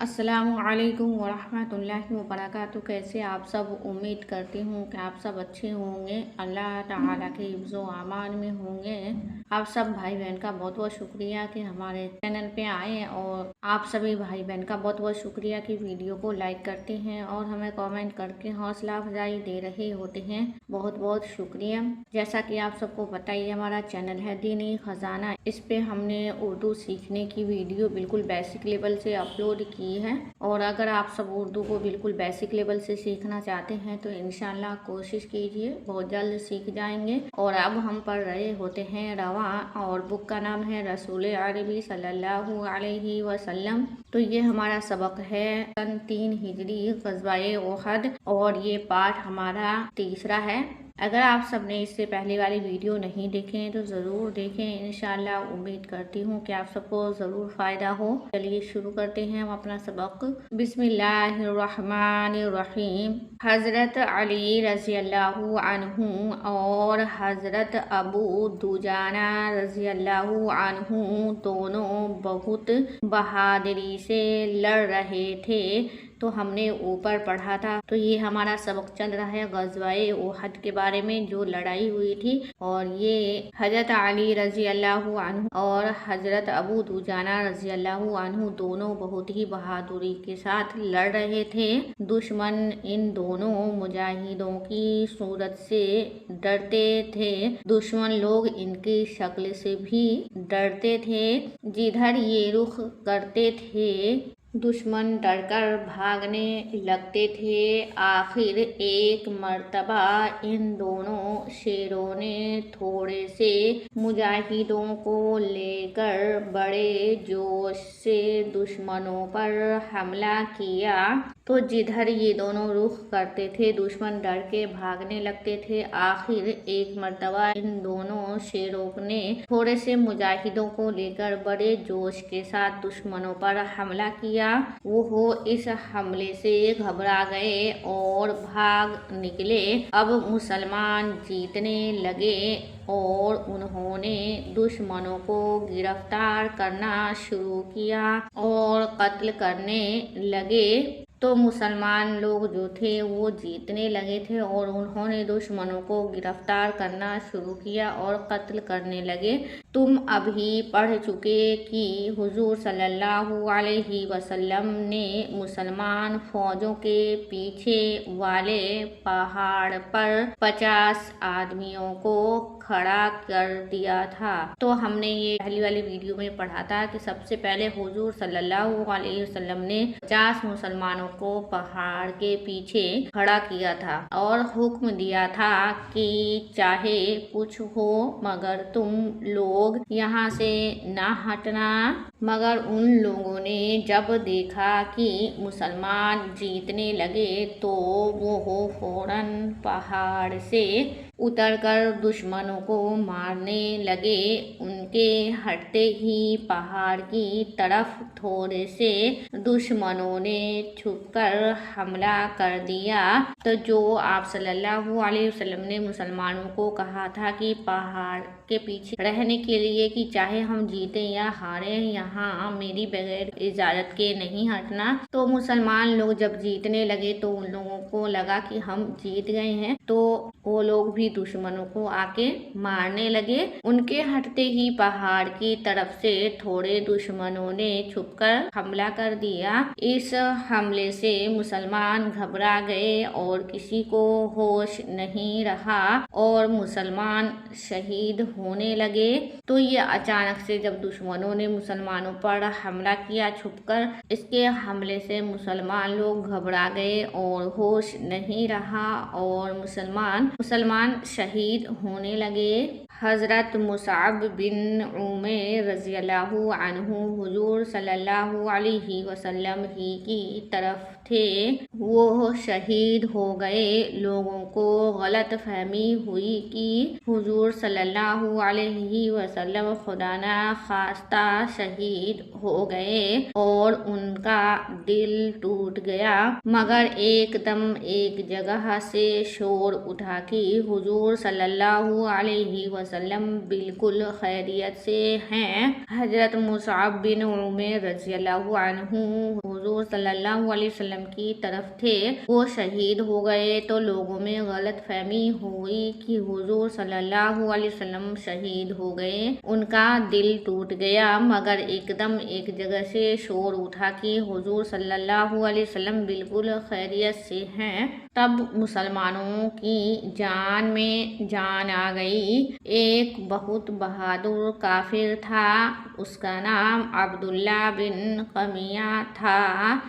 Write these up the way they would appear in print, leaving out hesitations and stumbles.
अस्सलामुअलैकुम वरहमतुल्लाहि वबरकातुहू। कैसे आप सब? उम्मीद करती हूँ कि आप सब अच्छे होंगे, अल्लाह ताला के हिफ्ज़ व अमान में होंगे। आप सब भाई बहन का बहुत बहुत शुक्रिया कि हमारे चैनल पे आए, और आप सभी भाई बहन का बहुत बहुत शुक्रिया कि वीडियो को लाइक करते हैं और हमें कमेंट करके हौसला अफजाई दे रहे होते हैं। बहुत बहुत शुक्रिया। जैसा कि आप सबको पता ही है, हमारा चैनल है दीनी खजाना। इस पे हमने उर्दू सीखने की वीडियो बिल्कुल बेसिक लेवल से अपलोड की है, और अगर आप सब उर्दू को बिल्कुल बेसिक लेवल से सीखना चाहते हैं तो इंशाल्लाह कोशिश कीजिए, बहुत जल्द सीख जाएंगे। और अब हम पढ़ रहे होते हैं रवा, और बुक का नाम है रसूल अरबी सल्लल्लाहु अलैहि वसल्लम। तो ये हमारा सबक है सन 3 हिजरी ग़ज़वाए उहद, और ये पाठ हमारा तीसरा है। अगर आप सबने इससे पहले वाली वीडियो नहीं देखे हैं तो ज़रूर देखें। इंशाल्लाह उम्मीद करती हूँ कि आप सबको ज़रूर फ़ायदा हो। चलिए शुरू करते हैं हम अपना सबक। बिस्मिल्लाहिर्रहमानिर्रहीम। हज़रत अली रज़ियल्लाहु अन्हु और हज़रत अबू दुजाना रज़ियल्लाहु अन्हु दोनों बहुत बहादुरी से लड़ रहे थे। तो हमने ऊपर पढ़ा था, तो ये हमारा सबक चल रहा है ग़ज़वाए उहद के बारे में, जो लड़ाई हुई थी। और ये हज़रत अली रज़ी अल्लाहु अन्हु और हज़रत अबू दुजाना रज़ी अल्लाहु अन्हु दोनों बहुत ही बहादुरी के साथ लड़ रहे थे। दुश्मन इन दोनों मुजाहिदों की सूरत से डरते थे। दुश्मन लोग इनकी शक्ल से भी डरते थे। जिधर ये रुख करते थे दुश्मन डरकर भागने लगते थे। आखिर एक मर्तबा इन दोनों शेरों ने थोड़े से मुजाहिदों को लेकर बड़े जोश से दुश्मनों पर हमला किया। तो जिधर ये दोनों रुख करते थे दुश्मन डर के भागने लगते थे। आखिर एक मर्तबा इन दोनों शेरों ने थोड़े से मुजाहिदों को लेकर बड़े जोश के साथ दुश्मनों पर हमला किया। वो इस हमले से घबरा गए और भाग निकले। अब मुसलमान जीतने लगे और उन्होंने दुश्मनों को गिरफ्तार करना शुरू किया और कत्ल करने लगे। तो मुसलमान लोग जो थे वो जीतने लगे थे और उन्होंने दुश्मनों को गिरफ्तार करना शुरू किया और कत्ल करने लगे। तुम अभी पढ़ चुके कि हुजूर सल्लल्लाहु अलैहि वसल्लम ने मुसलमान फौजों के पीछे वाले पहाड़ पर 50 आदमियों को खड़ा कर दिया था। तो हमने ये पहली वाली वीडियो में पढ़ा था कि सबसे पहले हुजूर सल्लल्लाहु अलैहि वसल्लम ने 50 मुसलमानों को पहाड़ के पीछे खड़ा किया था और हुक्म दिया था कि चाहे कुछ हो मगर तुम लोग यहाँ से ना हटना। मगर उन लोगों ने जब देखा कि मुसलमान जीतने लगे तो वो फौरन पहाड़ से उतरकर दुश्मनों को मारने लगे। उनके हटते ही पहाड़ की तरफ थोड़े से दुश्मनों ने छुपकर हमला कर दिया। तो जो आप सल्लल्लाहु अलैहि वसल्लम ने मुसलमानों को कहा था कि पहाड़ के पीछे रहने के लिए, कि चाहे हम जीते या हारे यहाँ मेरी बगैर इजाजत के नहीं हटना। तो मुसलमान लोग जब जीतने लगे तो उन लोगों को लगा कि हम जीत गए हैं, तो वो लोग भी दुश्मनों को आके मारने लगे। उनके हटते ही पहाड़ की तरफ से थोड़े दुश्मनों ने छुपकर हमला कर दिया। इस हमले से मुसलमान घबरा गए और किसी को होश नहीं रहा और मुसलमान शहीद होने लगे। तो ये अचानक से जब दुश्मनों ने मुसलमानों पर हमला किया छुपकर, इसके हमले से मुसलमान लोग घबरा गए और होश नहीं रहा और मुसलमान शहीद होने लगे। हज़रत मुसअब बिन उमैर रज़ियल्लाहु अन्हु हुजूर सल्लल्लाहु अलैहि वसल्लम ही की तरफ थे। वो शहीद हो गए। लोगों को गलत फहमी हुई कि हुजूर सल्लल्लाहु अलैहि वसल्लम खुदा ना खास्ता शहीद हो गए और उनका दिल टूट गया। मगर एकदम एक जगह से शोर उठा कि हुजूर हुजूर सल्लल्लाहु अलैहि वसल्लम बिल्कुल खैरियत से हैं। हजरत मुसअब बिन उमैर रज़ियल्लाहु अन्हु हुजूर सल्लल्लाहु अलैहि वसल्लम की तरफ थे। वो शहीद हो गए तो लोगों में गलत फहमी हुई कि हुजूर सल्लल्लाहु अलैहि वसल्लम शहीद हो गए। उनका दिल टूट गया, मगर एकदम एक जगह से शोर उठा कि हुजूर सल्लल्लाहु अलैहि वसल्लम बिल्कुल खैरियत से हैं। तब मुसलमानों की जान में जान आ गई। एक बहुत बहादुर काफिर था, उसका नाम अब्दुल्ला बिन कमिया था।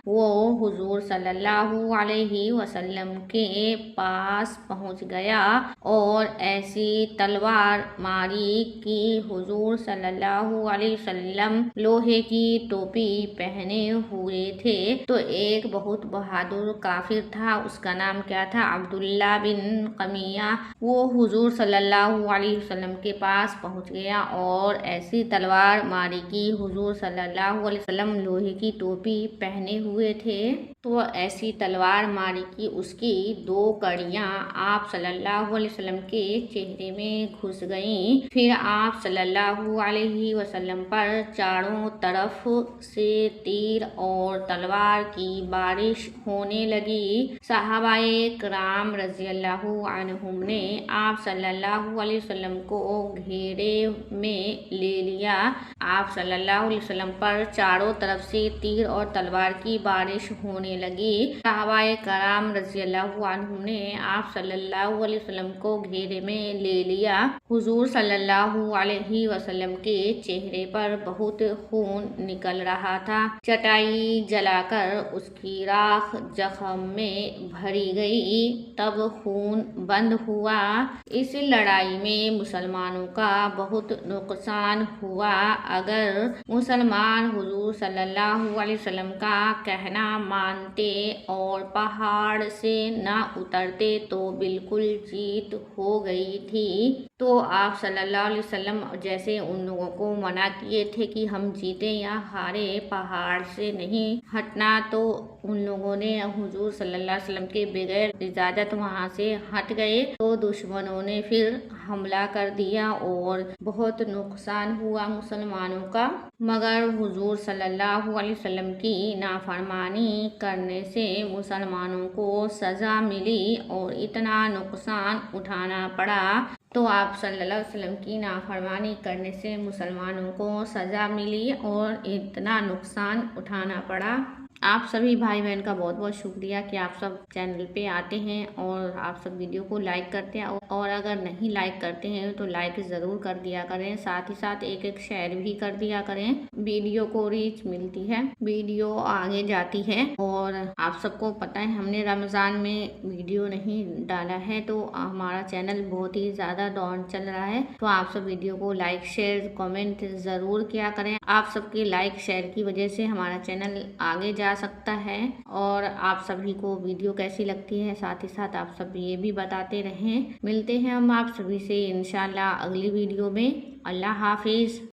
वो हुजूर सल्लल्लाहु अलैहि वसल्लम के पास पहुंच गया और ऐसी तलवार मारी कि हुजूर सल्लल्लाहु अलैहि वसल्लम लोहे की टोपी पहने हुए थे। तो एक बहुत बहादुर काफिर था, उसका नाम क्या था? अब्दुल्ला बिन कमिया। वो हुजूर सल्लल्लाहु अलैहि वसल्लम के पास पहुंच गया और ऐसी तलवार मारी कि हुजूर सल्लल्लाहु अलैहि वसल्लम लोहे की टोपी पहने हुए थे। तो ऐसी तलवार मारी कि उसकी दो कड़ियां आप सल्लल्लाहु अलैहि वसल्लम के चेहरे में घुस गईं। फिर आप सल्लल्लाहु अलैहि वसल्लम पर चारों तरफ से तीर और तलवार की बारिश होने लगी। सहाबाए किराम रज़ियल्लाहु अन्हुम ने आप सल्लल्लाहु अलैहि वसल्लम को घेरे में ले लिया। आप सल्लल्लाहु अलैहि वसल्लम पर चारों तरफ से तीर और तलवार की बारिश होने लगी। सहाबाए किराम रज़ियल्लाहु अन्हुम ने आप सल्लल्लाहु अलैहि वसल्लम को घेरे में ले लिया। हुजूर सल्लल्लाहु अलैहि वसल्लम के चेहरे पर बहुत खून निकल रहा था। चटाई जलाकर उसकी राख जख्म में भरी गई, तब खून बंद हुआ। इस लड़ाई में मुसलमानों का बहुत नुकसान हुआ। अगर मुसलमान हुजूर सल्लल्लाहु अलैहि वसल्लम का कहना मानते और पहाड़ से न उतरते तो बिल्कुल जीत हो गई थी। तो आप सल्लल्लाहु अलैहि वसल्लम जैसे उन लोगों को मना किए थे कि हम जीते या हारे, पहाड़ से नहीं हटना, तो उन लोगों ने हुजूर सल्लल्लाहु अलैहि वसल्लम के बगैर इजाज़त वहाँ से हट गए। तो दुश्मनों ने फिर हमला कर दिया और बहुत नुकसान हुआ मुसलमानों का। मगर हुजूर सल्लल्लाहु अलैहि वसल्लम की नाफरमानी करने से मुसलमानों को सज़ा मिली और इतना नुकसान उठाना पड़ा। तो आप सल्लल्लाहु अलैहि वसल्लम की नाफरमानी करने से मुसलमानों को सज़ा मिली और इतना नुकसान उठाना पड़ा। आप सभी भाई बहन का बहुत बहुत शुक्रिया कि आप सब चैनल पे आते हैं और आप सब वीडियो को लाइक करते हैं, और अगर नहीं लाइक करते हैं तो लाइक ज़रूर कर दिया करें। साथ ही साथ एक एक शेयर भी कर दिया करें, वीडियो को रीच मिलती है, वीडियो आगे जाती है। और आप सबको पता है हमने रमज़ान में वीडियो नहीं डाला है तो हमारा चैनल बहुत ही ज़्यादा डाउन चल रहा है। तो आप सब वीडियो को लाइक शेयर कमेंट ज़रूर किया करें। आप सबके लाइक शेयर की वजह से हमारा चैनल आगे जा सकता है। और आप सभी को वीडियो कैसी लगती है साथ ही साथ आप सब ये भी बताते रहें। मिलते हैं हम आप सभी से इंशाल्लाह अगली वीडियो में। अल्लाह हाफिज़।